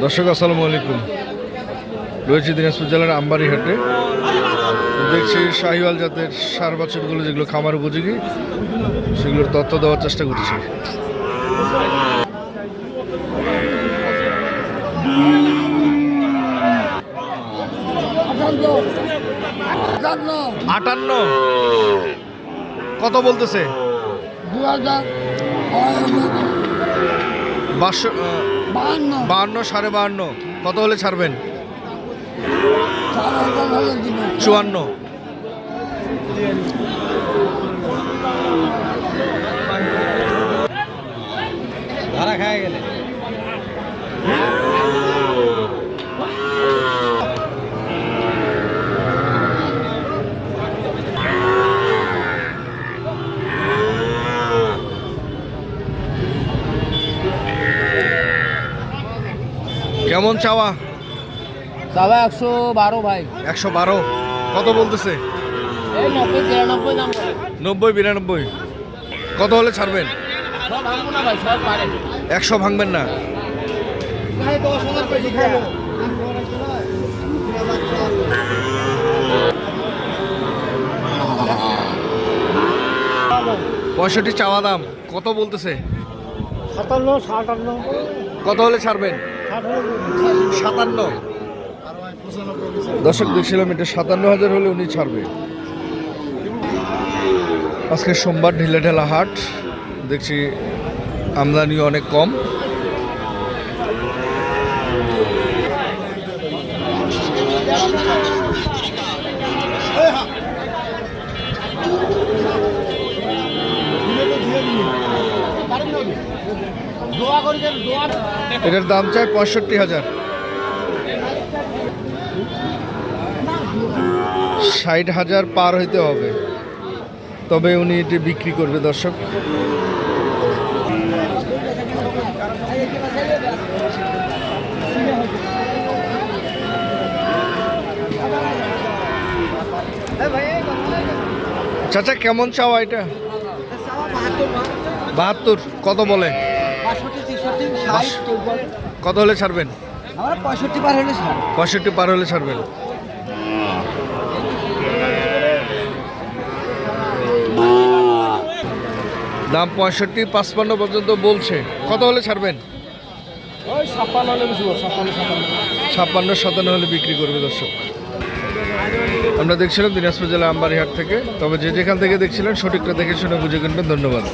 দর্শক আসসালামু আলাইকুম। রয়েছে দিনাজপুর জেলার আমবাড়ি হাটে। দেখছি শাহিওয়াল জাতের সার বাছুরগুলো যেগুলো খামার উপযোগী সেগুলোর তথ্য দেওয়ার চেষ্টা করছি। আটান্ন কত বলতেছে? 52 52.5 কত হলে ছাড়বেন? 54 ধরা খায় গেলে কেমন চাওয়া? 112 ভাই। 112 কত বলতেছে? 90 92 কত হলে ছাড়বেন? 100 ভাঙবেন না? পঁয়ষট্টি চাওয়া দাম, কত বলতেছে? 57 57 কত হলে ছাড়বেন? 57। দর্শক দেখছিলাম এটা 57,000 হলে উনি ছাড়বে। আজকে সোমবার ঢিলেঢালা হাট, দেখছি আমদানি অনেক কম। এটার দাম চাই 65,000। 60,000 পার হইতে হবে, তবে উনি এটি বিক্রি করবে। দর্শক চাচা কেমন চাওয়া এটা? 72 কত বলে? কত হলে ছাড়বেন? 65 পার হলে ছাড়বেন। দাম 65 55 পর্যন্ত বলছে, কত হলে ছাড়বেন? 56 57 হলে বিক্রি করবে। দর্শক আমরা দেখছিলাম দিনাজপুর জেলা আমবাড়ি হাট থেকে। তবে যে যেখান থেকে দেখছিলেন সঠিকটা দেখে শুনে বুঝে কিনবেন। ধন্যবাদ।